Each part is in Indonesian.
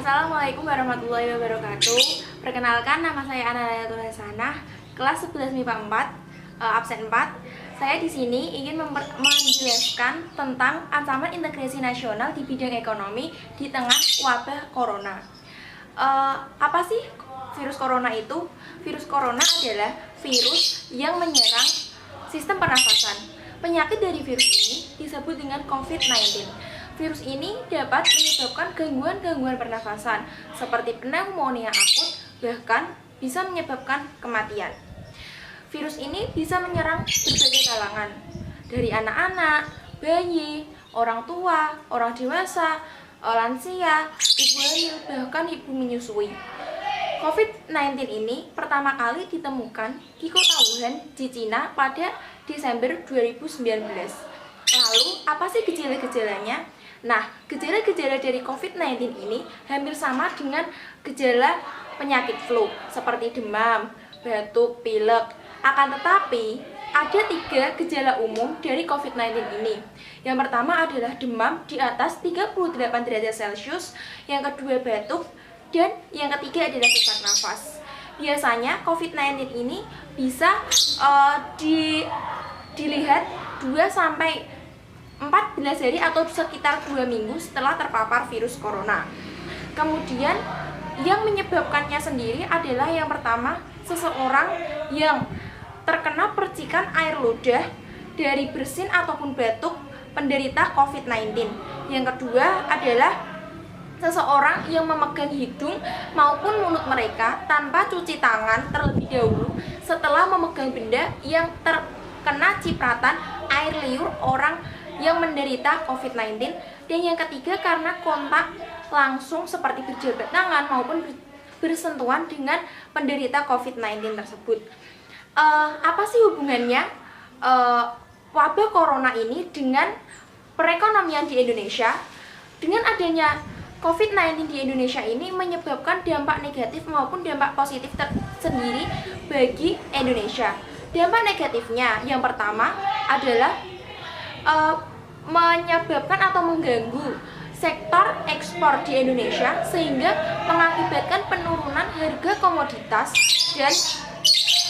Assalamualaikum warahmatullahi wabarakatuh. Perkenalkan, nama saya Ananayatul Hasanah, kelas 11 MIPA 4, absen 4. Saya di sini ingin menjelaskan tentang ancaman integrasi nasional di bidang ekonomi di tengah wabah corona. Apa sih virus corona itu? Virus corona adalah virus yang menyerang sistem pernafasan. Penyakit dari virus ini disebut dengan COVID-19. Virus ini dapat menyebabkan gangguan-gangguan pernafasan seperti pneumonia akut, bahkan bisa menyebabkan kematian. Virus ini bisa menyerang berbagai kalangan, dari anak-anak, bayi, orang tua, orang dewasa, lansia, ibu hamil, bahkan ibu menyusui. COVID-19 ini pertama kali ditemukan di kota Wuhan di Cina pada Desember 2019. Lalu, apa sih gejala-gejalanya? Nah, gejala-gejala dari COVID-19 ini hampir sama dengan gejala penyakit flu, seperti demam, batuk, pilek. Akan tetapi, ada 3 gejala umum dari COVID-19 ini. Yang pertama adalah demam di atas 38 derajat Celcius, yang kedua batuk, dan yang ketiga adalah sesak nafas. Biasanya COVID-19 ini bisa dilihat 2-14 hari atau sekitar 2 minggu setelah terpapar virus corona. Kemudian yang menyebabkannya sendiri adalah yang pertama, seseorang yang terkena percikan air ludah dari bersin ataupun batuk penderita COVID-19. Yang kedua adalah seseorang yang memegang hidung maupun mulut mereka tanpa cuci tangan terlebih dahulu setelah memegang benda yang terkena cipratan air liur orang yang menderita COVID-19. Dan yang ketiga, karena kontak langsung seperti berjabat tangan maupun bersentuhan dengan penderita COVID-19 tersebut. Apa sih hubungannya wabah corona ini dengan perekonomian di Indonesia? Dengan adanya COVID-19 di Indonesia ini menyebabkan dampak negatif maupun dampak positif tersendiri bagi Indonesia. Dampak negatifnya yang pertama adalah menyebabkan atau mengganggu sektor ekspor di Indonesia sehingga mengakibatkan penurunan harga komoditas dan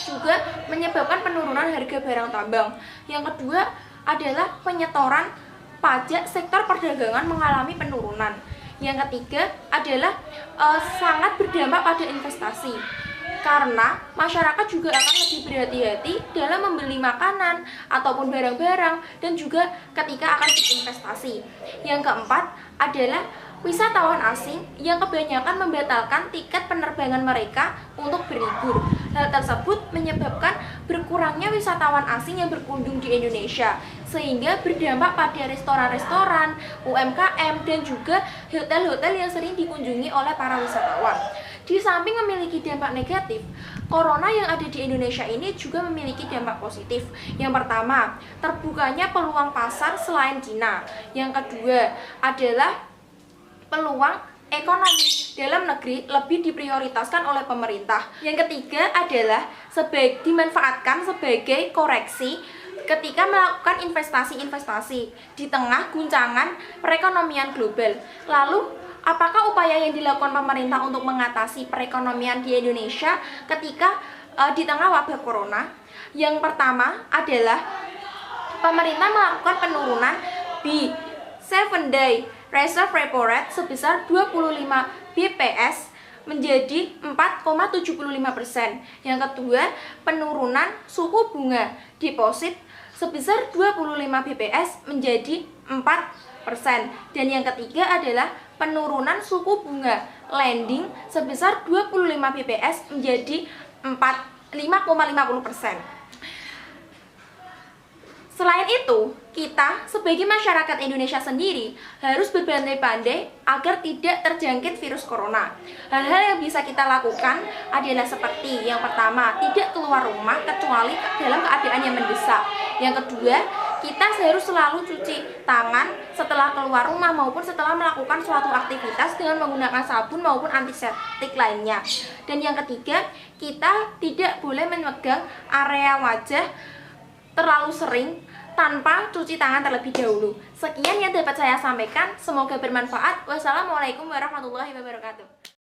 juga menyebabkan penurunan harga barang tambang. Yang kedua adalah penyetoran pajak sektor perdagangan mengalami penurunan. Yang ketiga adalah sangat berdampak pada investasi, karena masyarakat juga akan lebih berhati-hati dalam membeli makanan ataupun barang-barang dan juga ketika akan berinvestasi. Yang keempat adalah wisatawan asing yang kebanyakan membatalkan tiket penerbangan mereka untuk berlibur. Hal tersebut menyebabkan berkurangnya wisatawan asing yang berkunjung di Indonesia, sehingga berdampak pada restoran-restoran, UMKM, dan juga hotel-hotel yang sering dikunjungi oleh para wisatawan. Di samping memiliki dampak negatif, corona yang ada di Indonesia ini juga memiliki dampak positif. Yang pertama, terbukanya peluang pasar selain Cina. Yang kedua adalah peluang ekonomi dalam negeri lebih diprioritaskan oleh pemerintah. Yang ketiga adalah dimanfaatkan sebagai koreksi ketika melakukan investasi-investasi di tengah guncangan perekonomian global. Lalu, apakah upaya yang dilakukan pemerintah untuk mengatasi perekonomian di Indonesia ketika di tengah wabah corona? Yang pertama adalah pemerintah melakukan penurunan di 7-day reserve repo rate sebesar 25 BPS menjadi 4,75%. Yang kedua, penurunan suku bunga deposit sebesar 25 BPS menjadi 4%. Dan yang ketiga adalah penurunan suku bunga lending sebesar 25 BPS menjadi 5,50%. Selain itu, kita sebagai masyarakat Indonesia sendiri harus berpandai-pandai agar tidak terjangkit virus corona. Hal-hal yang bisa kita lakukan adalah seperti yang pertama, tidak keluar rumah kecuali dalam keadaan yang mendesak. Yang kedua, kita harus selalu cuci tangan setelah keluar rumah maupun setelah melakukan suatu aktivitas dengan menggunakan sabun maupun antiseptik lainnya. Dan yang ketiga, kita tidak boleh memegang area wajah terlalu sering tanpa cuci tangan terlebih dahulu. Sekian yang dapat saya sampaikan, semoga bermanfaat. Wassalamualaikum warahmatullahi wabarakatuh.